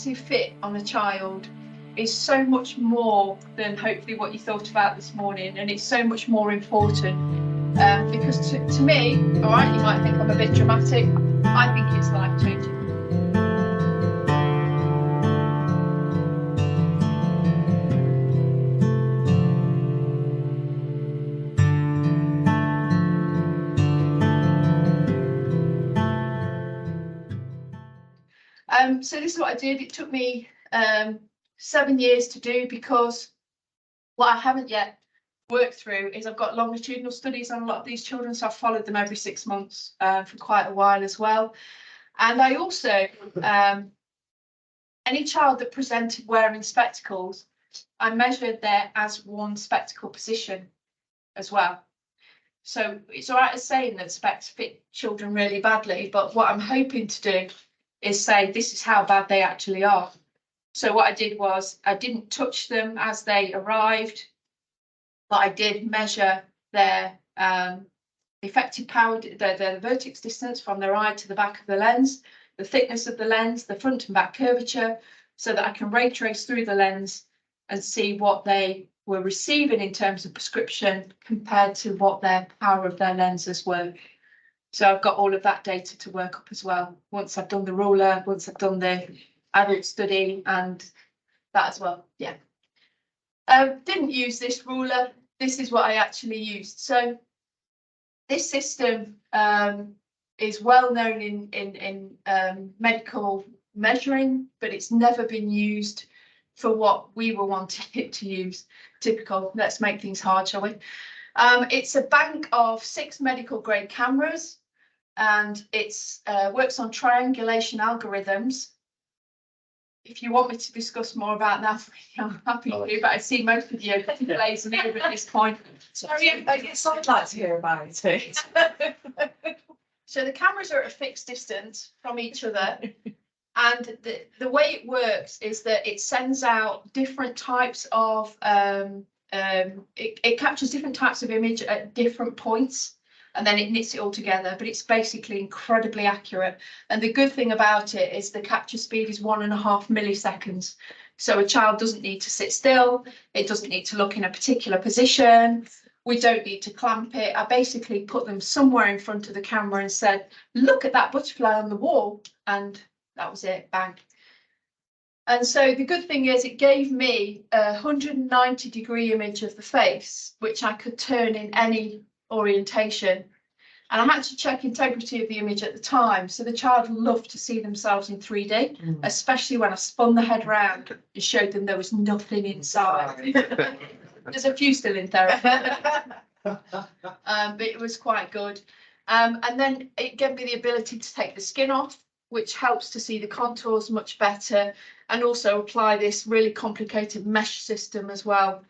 active fit on a child is so much more than hopefully what you thought about this morning, and it's so much more important because to me, all right, you might think I'm a bit dramatic, I think it's life-changing. So this is what I did. It took me 7 years to do, because what I haven't yet worked through is I've got longitudinal studies on a lot of these children, so I've followed them every 6 months for quite a while as well. And I also, any child that presented wearing spectacles, I measured their as one spectacle position as well. So it's all right as saying that specs fit children really badly, but what I'm hoping to do is say this is how bad they actually are. So what I did was I didn't touch them as they arrived, but I did measure their effective power, the vertex distance from their eye to the back of the lens, the thickness of the lens, the front and back curvature, so that I can ray trace through the lens and see what they were receiving in terms of prescription compared to what their power of their lenses were. So I've got all of that data to work up as well, once I've done the ruler, once I've done the adult study and that as well. Yeah. Didn't use this ruler. This is what I actually used. So this system is well known in medical measuring, but it's never been used for what we were wanting it to use. Typical. Let's make things hard, shall we? It's a bank of 6 medical grade cameras, and it's works on triangulation algorithms. If you want me to discuss more about that, I'm happy to, but I see most of you plays me at this point. Sorry, yes, I'd like to hear about it too. So the cameras are at a fixed distance from each other, and the way it works is that it sends out different types of it captures different types of image at different points, and then it knits it all together, but it's basically incredibly accurate. And the good thing about it is the capture speed is 1.5 milliseconds. So a child doesn't need to sit still, it doesn't need to look in a particular position, we don't need to clamp it. I basically put them somewhere in front of the camera and said, look at that butterfly on the wall, and that was it, bang. And so the good thing is it gave me a 190-degree image of the face, which I could turn in any orientation. And I had to check integrity of the image at the time. So the child loved to see themselves in 3D, especially when I spun the head round and showed them there was nothing inside. There's a few still in therapy. But it was quite good. And then it gave me the ability to take the skin off, which helps to see the contours much better, and also apply this really complicated mesh system as well,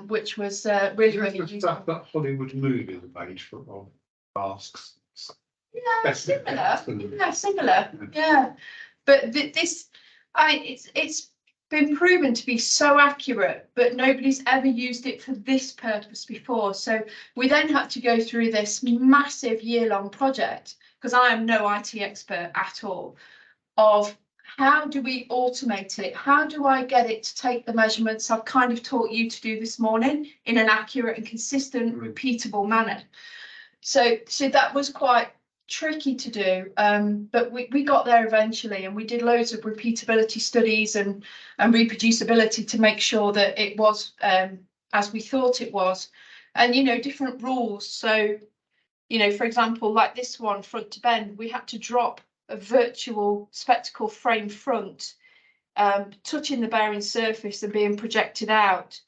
which was really useful. That Hollywood movie the page from masks. Yeah, similar. Yeah, but this, it's been proven to be so accurate, but nobody's ever used it for this purpose before. So we then had to go through this massive year-long project, because I am no IT expert at all, of how do we automate it? How do I get it to take the measurements I've kind of taught you to do this morning in an accurate and consistent, repeatable manner? So that was quite tricky to do, but we got there eventually, and we did loads of repeatability studies and reproducibility to make sure that it was as we thought it was. And, you know, different rules. So, you know, for example, like this one, front to bend, we had to drop a virtual spectacle frame front, touching the bearing surface and being projected out,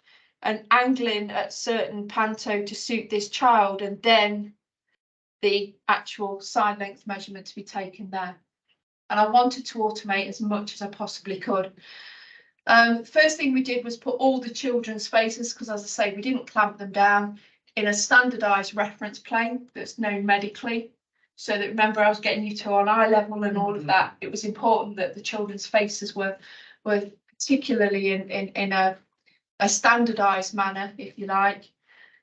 and angling at certain panto to suit this child, and then the actual side length measurement to be taken there. And I wanted to automate as much as I possibly could. First thing we did was put all the children's faces, because as I say, we didn't clamp them down, in a standardized reference plane that's known medically. So that, remember, I was getting you to on eye level and all of that. It was important that the children's faces were particularly in a standardized manner, if you like.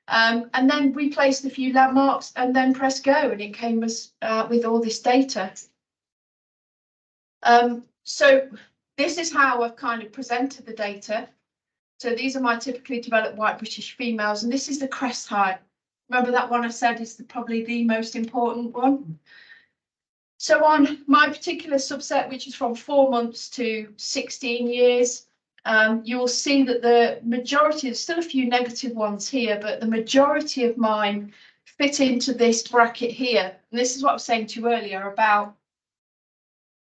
And then we placed a few landmarks and then pressed go, and it came as with all this data. So this is how I've kind of presented the data. So these are my typically developed white British females, and this is the crest height. Remember that one I said is probably the most important one. So on my particular subset, which is from 4 months to 16 years, you will see that the majority, there's still a few negative ones here, but the majority of mine fit into this bracket here. And this is what I was saying to you earlier about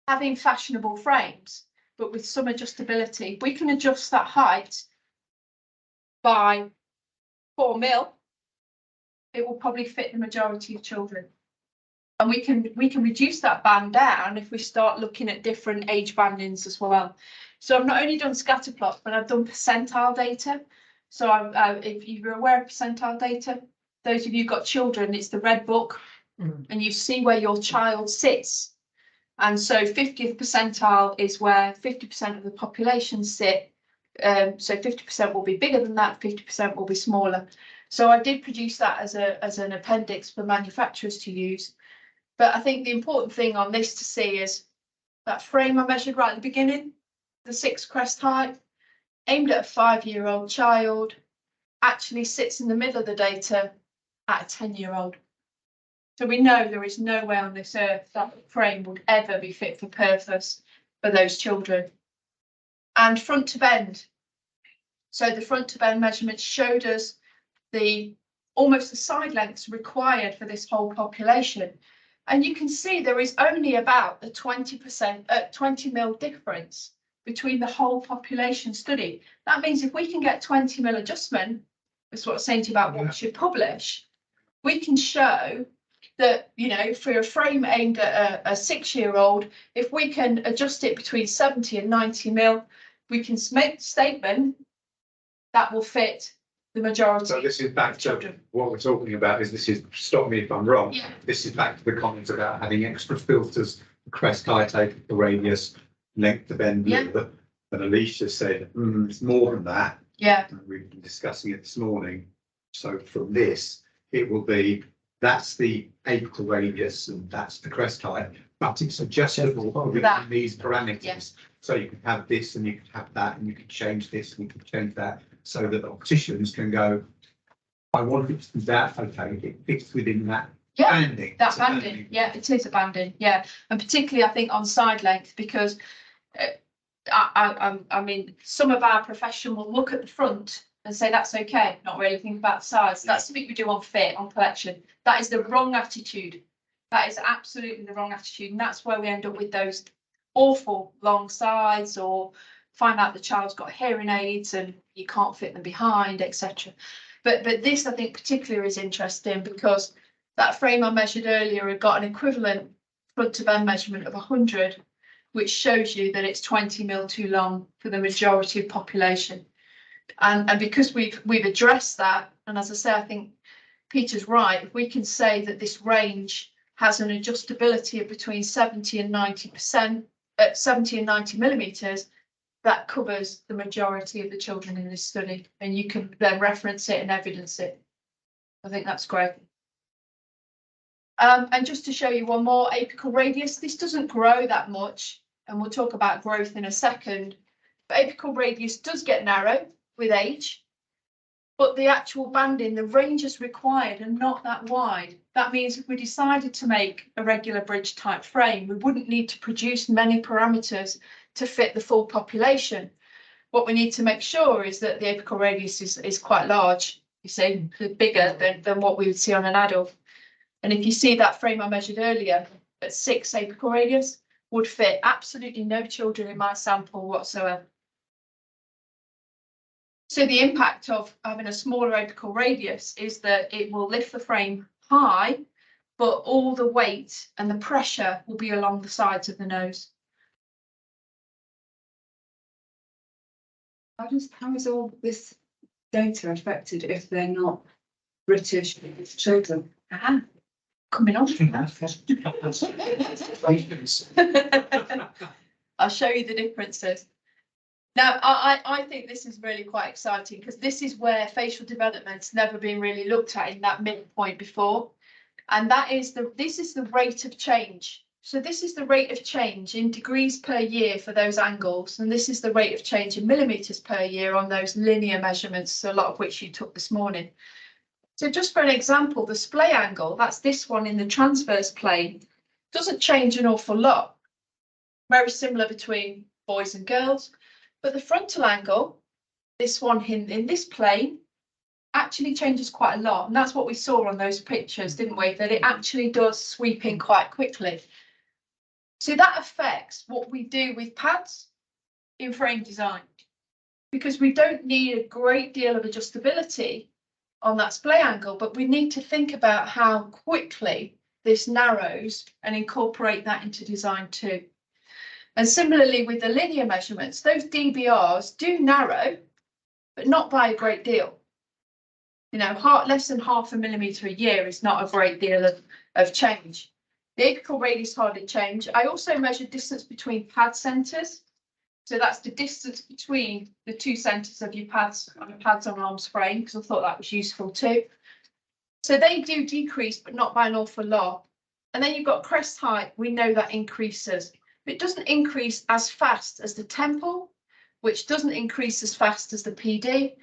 having fashionable frames, but with some adjustability. We can adjust that height by 4 mil. It will probably fit the majority of children. And we can reduce that band down if we start looking at different age bandings as well. So I've not only done scatter plots, but I've done percentile data. So if you're aware of percentile data, those of you who've got children, it's the red book, and you see where your child sits. And so 50th percentile is where 50% of the population sit. So 50% will be bigger than that, 50% will be smaller. So I did produce that as an appendix for manufacturers to use. But I think the important thing on this to see is that frame I measured right at the beginning, the 6 crest height, aimed at a 5-year-old child, actually sits in the middle of the data at a 10-year-old. So we know there is no way on this earth that frame would ever be fit for purpose for those children. And front to bend. So the front to bend measurement showed us almost the side lengths required for this whole population. And you can see there is only about a 20%, 20 mil difference between the whole population study. That means if we can get 20 mil adjustment, that's what I was saying to you about what we should publish, we can show that, you know, for a frame aimed at a 6-year-old, if we can adjust it between 70 and 90 mil, we can make a statement that will fit the majority. So this is back to what we're talking about. This is, stop me if I'm wrong. Yeah. This is back to the comments about having extra filters, crest height, the radius, length of bend. Yeah. And Alicia said it's more than that. Yeah. And we've been discussing it this morning. So from this, it will be, that's the apical radius and that's the crest height, but it's adjustable within these parameters. Yes. So you can have this and you can have that and you can change this and you can change that, so that opticians can go, I want it to be that, okay, it fits within that banding. That banding, yeah, it is a banding, yeah. And particularly I think on side length, because I mean, some of our profession will look at the front and say that's okay, not really think about the size. That's something we do on fit, on collection. That is the wrong attitude. That is absolutely the wrong attitude. And that's where we end up with those awful long sides, or find out the child's got hearing aids and you can't fit them behind, etc. But this I think particularly is interesting, because that frame I measured earlier had got an equivalent front to bend measurement of 100, which shows you that it's 20 mil too long for the majority of population. And because we've addressed that, and as I say, I think Peter's right, if we can say that this range has an adjustability of between 70 and 90%, 70 and 90 millimeters, that covers the majority of the children in this study, and you can then reference it and evidence it. I think that's great. And just to show you one more, apical radius, this doesn't grow that much, and we'll talk about growth in a second, but apical radius does get narrow with age, but the actual banding, the ranges required are not that wide. That means if we decided to make a regular bridge type frame, we wouldn't need to produce many parameters to fit the full population. What we need to make sure is that the apical radius is quite large, you see, bigger than what we would see on an adult. And if you see that frame I measured earlier at 6 apical radius, would fit absolutely no children in my sample whatsoever. So the impact of having a smaller apical radius is that it will lift the frame high, but all the weight and the pressure will be along the sides of the nose. How is all this data affected if they're not British children? Coming on. I'll show you the differences. Now, I think this is really quite exciting, because this is where facial development's never been really looked at in that midpoint before. And that is this is the rate of change So this is the rate of change in degrees per year for those angles, and this is the rate of change in millimetres per year on those linear measurements, a lot of which you took this morning. So just for an example, the splay angle, that's this one in the transverse plane, doesn't change an awful lot. Very similar between boys and girls, but the frontal angle, this one in this plane, actually changes quite a lot. And that's what we saw on those pictures, didn't we? That it actually does sweep in quite quickly. So that affects what we do with pads in frame design, because we don't need a great deal of adjustability on that splay angle, but we need to think about how quickly this narrows and incorporate that into design too. And similarly with the linear measurements, those DBRs do narrow, but not by a great deal. You know, less than half a millimetre a year is not a great deal of change. The apical radius hardly change. I also measured distance between pad centres. So that's the distance between the two centres of your pads on arms frame, because I thought that was useful too. So they do decrease, but not by an awful lot. And then you've got crest height. We know that increases, but it doesn't increase as fast as the temple, which doesn't increase as fast as the PD,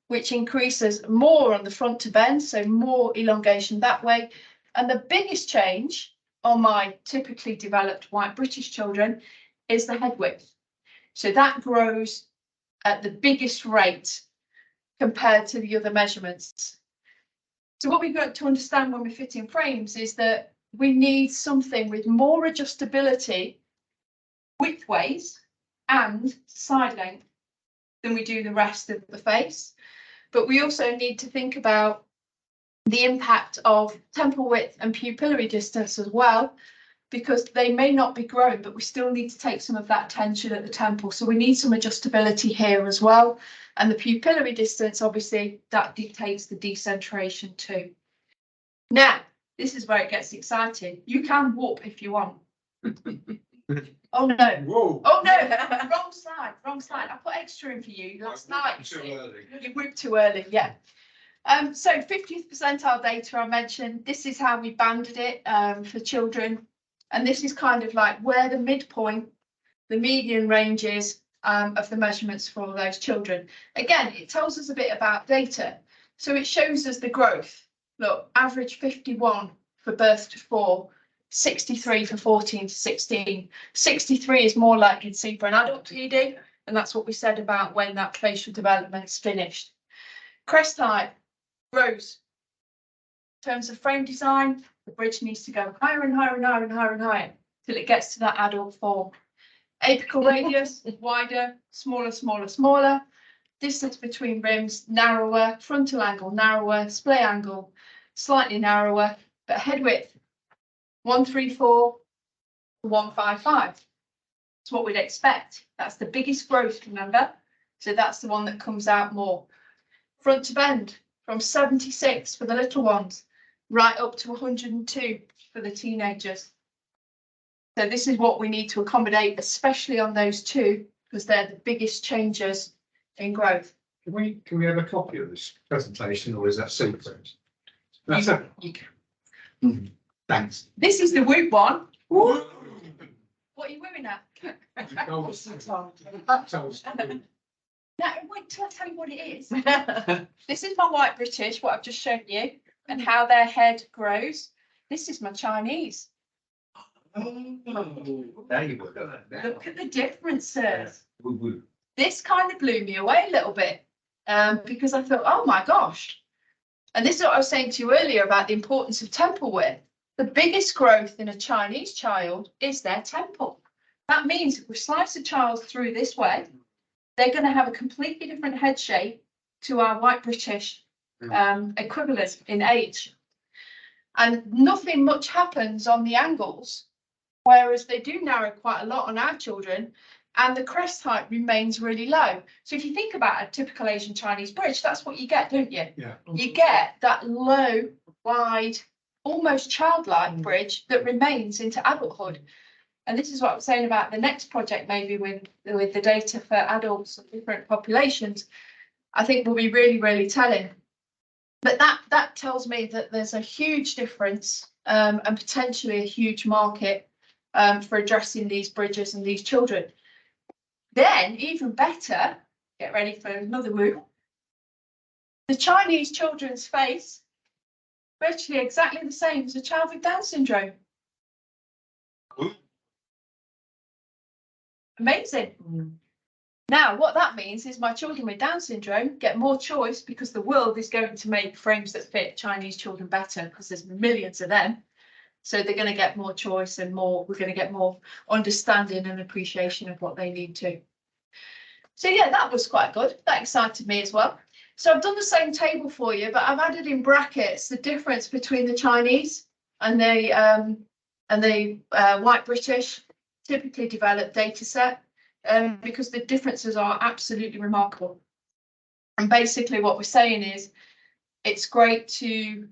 which increases more on the front to bend, so more elongation that way. And the biggest change on my typically developed white British children is the head width. So that grows at the biggest rate compared to the other measurements. So what we've got to understand when we're fitting frames is that we need something with more adjustability widthways and side length than we do the rest of the face. But we also need to think about the impact of temple width and pupillary distance as well, because they may not be growing, but we still need to take some of that tension at the temple. So we need some adjustability here as well. And the pupillary distance, obviously, that dictates the decentration too. Now, this is where it gets exciting. You can warp if you want. Oh no. Whoa. Oh no, wrong slide. I put extra in for you last night. Too early. You whooped too early, yeah. So 50th percentile data I mentioned, this is how we banded it for children. And this is kind of like where the midpoint, the median range is of the measurements for all those children. Again, it tells us a bit about data. So it shows us the growth. Look, average 51 for birth to 4, 63 for 14 to 16. 63 is more like you'd see for an adult PD, and that's what we said about when that facial development's finished. Crest height grows. In terms of frame design, the bridge needs to go higher and higher and higher and higher and higher till it gets to that adult form. Apical radius wider, smaller, smaller, smaller. Distance between rims narrower, frontal angle narrower, splay angle slightly narrower, but head width 134 to 155. It's what we'd expect. That's the biggest growth, remember? So that's the one that comes out more. Front to bend from 76 for the little ones, right up to 102 for the teenagers. So this is what we need to accommodate, especially on those two, because they're the biggest changes in growth. Can we have a copy of this presentation, or is that secret? You can. Thanks. This is the Whoop one. What are you wearing at? No, No, wait till I tell you what it is. This is my white British, what I've just shown you, and how their head grows. This is my Chinese. there you go. Look at the differences. Yeah. Woo-woo. This kind of blew me away a little bit because I thought, oh my gosh. And this is what I was saying to you earlier about the importance of temple width. The biggest growth in a Chinese child is their temple. That means if we slice a child through this way, they're going to have a completely different head shape to our white British equivalent in age. And nothing much happens on the angles, whereas they do narrow quite a lot on our children, and the crest height remains really low. So if you think about a typical Asian Chinese bridge, that's what you get, don't you? Yeah. You get that low, wide, almost childlike bridge that remains into adulthood. And this is what I was saying about the next project, maybe with the data for adults of different populations, I think will be really, really telling. But that tells me that there's a huge difference and potentially a huge market for addressing these bridges and these children. Then, even better, get ready for another move. The Chinese children's face, virtually exactly the same as a child with Down syndrome. Amazing. Now, what that means is my children with Down syndrome get more choice because the world is going to make frames that fit Chinese children better because there's millions of them. So they're going to get more choice and we're going to get more understanding and appreciation of what they need to. So yeah, that was quite good. That excited me as well. So I've done the same table for you, but I've added in brackets the difference between the Chinese and the white British typically developed data set, because the differences are absolutely remarkable. And basically what we're saying is it's great to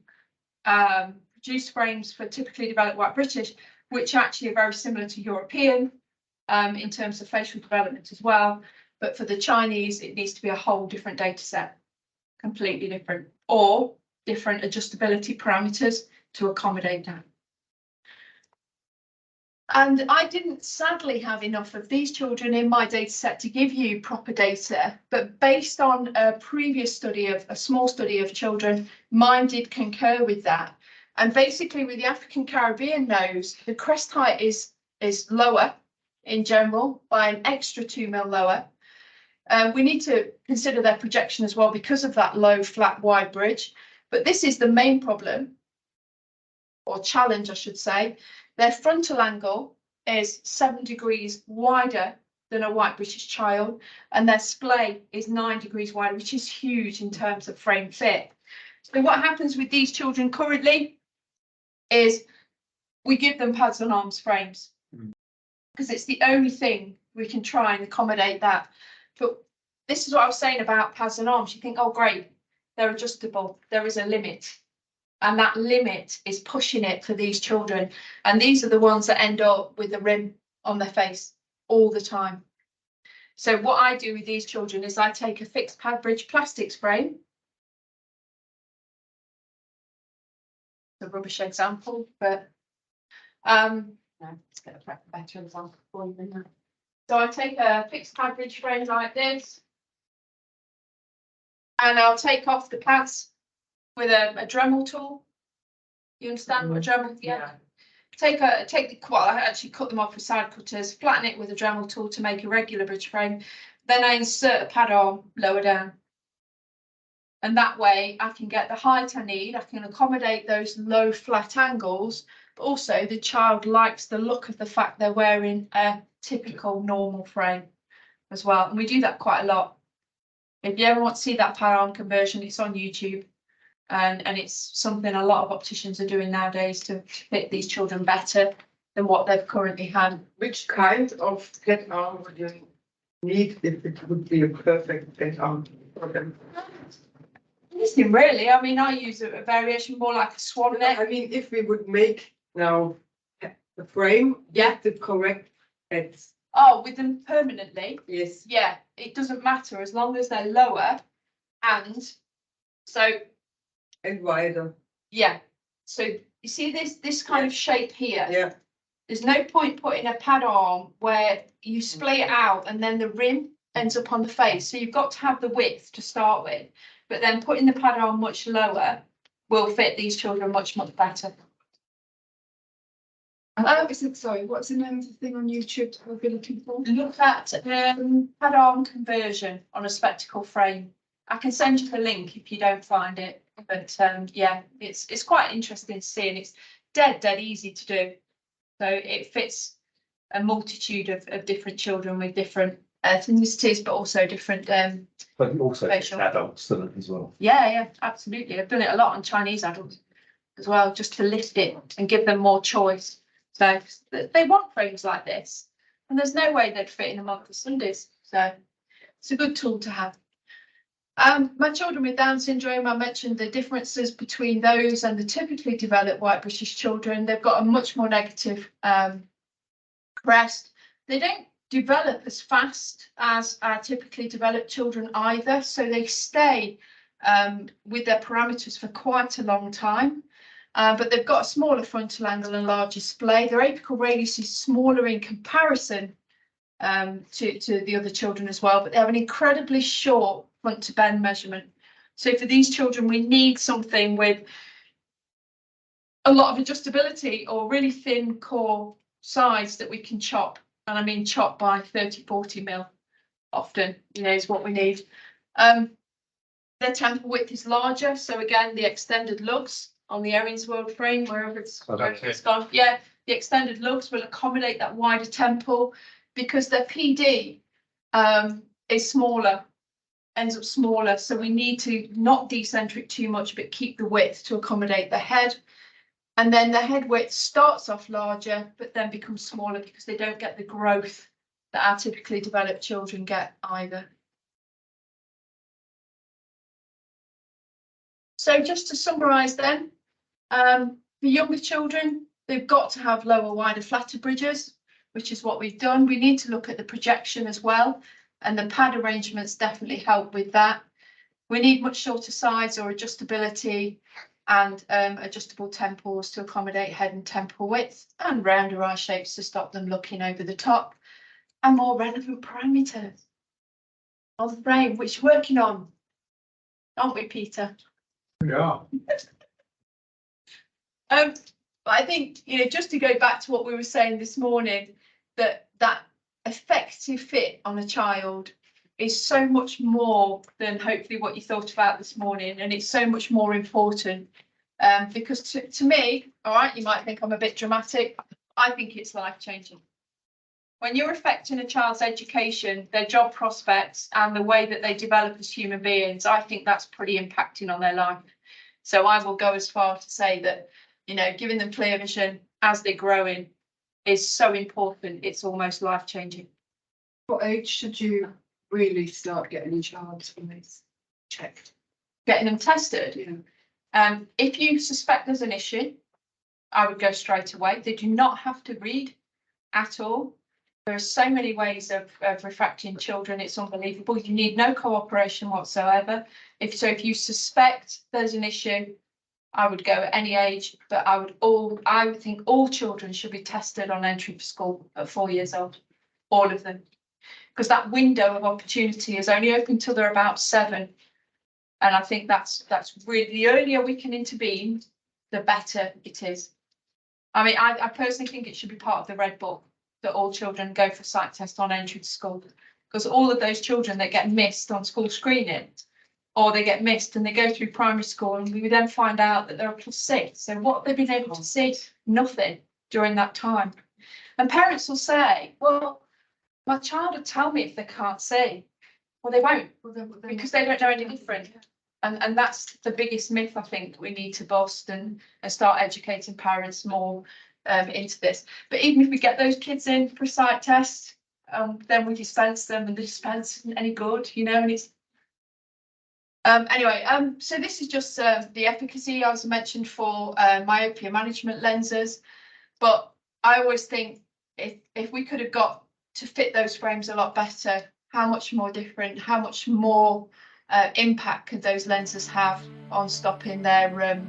produce frames for typically developed white British, which actually are very similar to European in terms of facial development as well. But for the Chinese, it needs to be a whole different data set, completely different, or different adjustability parameters to accommodate that. And I didn't sadly have enough of these children in my data set to give you proper data, but based on a previous study of a small study of children, mine did concur with that. And basically with the African Caribbean nose, the crest height is lower in general by an extra 2 mm lower. We need to consider their projection as well because of that low flat wide bridge. But this is the main problem, or challenge I should say. Their frontal angle is 7 degrees wider than a white British child, and their splay is 9 degrees wider, which is huge in terms of frame fit. So what happens with these children currently is we give them pads on arms frames because it's the only thing we can try and accommodate that. But this is what I was saying about pads on arms. You think, oh great, they're adjustable. There is a limit. And that limit is pushing it for these children. And these are the ones that end up with the rim on their face all the time. So what I do with these children is I take a fixed pad bridge plastics frame. A rubbish example, but no, let's get a better example for you than that. So I take a fixed pad bridge frame like this, and I'll take off the pads with a Dremel tool. You understand what a Dremel? Yeah. Take the well, I actually cut them off with side cutters, flatten it with a Dremel tool to make a regular bridge frame. Then I insert a pad arm lower down. And that way I can get the height I need. I can accommodate those low flat angles, but also the child likes the look of the fact they're wearing a typical normal frame as well. And we do that quite a lot. If you ever want to see that pad arm conversion, it's on YouTube. And it's something a lot of opticians are doing nowadays to fit these children better than what they've currently had. Which kind of pet arm would you need if it would be a perfect pet arm for them? Anything really. I mean, I use a variation more like a swan neck. I mean, if we would make now the frame, Yeah. the correct heads. Oh, with them permanently. Yes. Yeah, it doesn't matter as long as they're lower. And so, And wider. yeah. So you see this kind of shape here. Yeah. There's no point putting a pad arm where you splay it out and then the rim ends up on the face. So you've got to have the width to start with, but then putting the pad arm much lower will fit these children much better. Sorry, what's the name of the thing on YouTube that we'll be looking for? Look at pad arm conversion on a spectacle frame. I can send you the link if you don't find it, but yeah, it's quite interesting to see, and it's dead easy to do. So it fits a multitude of different children with different ethnicities, but also different But also facial. adults done it as well. Yeah, absolutely. I've done it a lot on Chinese adults as well, just to lift it and give them more choice. So they want frames like this, and there's no way they'd fit in a month of Sundays. So it's a good tool to have. My children with Down syndrome, I mentioned the differences between those and the typically developed white British children. They've got a much more negative crest. They don't develop as fast as our typically developed children either, so they stay with their parameters for quite a long time. But they've got a smaller frontal angle and larger splay. Their apical radius is smaller in comparison to the other children as well, but they have an incredibly short front to bend measurement. So for these children, we need something with a lot of adjustability or really thin core sides that we can chop. And I mean chop by 30, 40 mil often, you know, is what we need. Their temple width is larger. So again, the extended lugs on the Erin's World frame, wherever it's gone. Yeah, the extended lugs will accommodate that wider temple because their PD is smaller, ends up smaller. So we need to not decentric too much, but keep the width to accommodate the head. And then the head width starts off larger, but then becomes smaller because they don't get the growth that our typically developed children get either. So just to summarise then, for younger children, they've got to have lower, wider, flatter bridges, which is what we've done. We need to look at the projection as well, and the pad arrangements definitely help with that. We need much shorter sides or adjustability and adjustable temples to accommodate head and temple width, and rounder eye shapes to stop them looking over the top, and more relevant parameters on the frame, which we're working on, aren't we, Peter? Yeah. But I think, you know, just to go back to what we were saying this morning, that effective fit on a child is so much more than hopefully what you thought about this morning, and it's so much more important because to me, all right, you might think I'm a bit dramatic, I think it's life-changing. When you're affecting a child's education, their job prospects and the way that they develop as human beings, I think that's pretty impacting on their life. So I will go as far to say that, you know, giving them clear vision as they're growing is so important, it's almost life-changing. What age should you really start getting a child's eyes checked? Getting them tested. Yeah. If you suspect there's an issue, I would go straight away. They do not have to read at all. There are so many ways of refracting children, it's unbelievable. You need no cooperation whatsoever. If you suspect there's an issue, I would go at any age, but I would think all children should be tested on entry for school at 4 years old, all of them, because that window of opportunity is only open till they're about 7. And I think that's really, the earlier we can intervene, the better it is. I mean, I personally think it should be part of the Red Book that all children go for sight test on entry to school, because all of those children that get missed on school screening, or they get missed and they go through primary school and we then find out that they're a +6. So what have they been able to see? Nothing during that time. And parents will say, well, my child will tell me if they can't see. Well, they won't, because they don't know any different. And that's the biggest myth I think we need to bust and start educating parents more into this. But even if we get those kids in for a sight test, then we dispense them, and the dispense isn't any good, you know, and it's anyway, so this is just the efficacy, as I mentioned, for myopia management lenses. But I always think if we could have got to fit those frames a lot better, how much more different, how much more impact could those lenses have on stopping their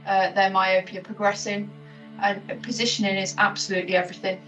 myopia progressing? And positioning is absolutely everything.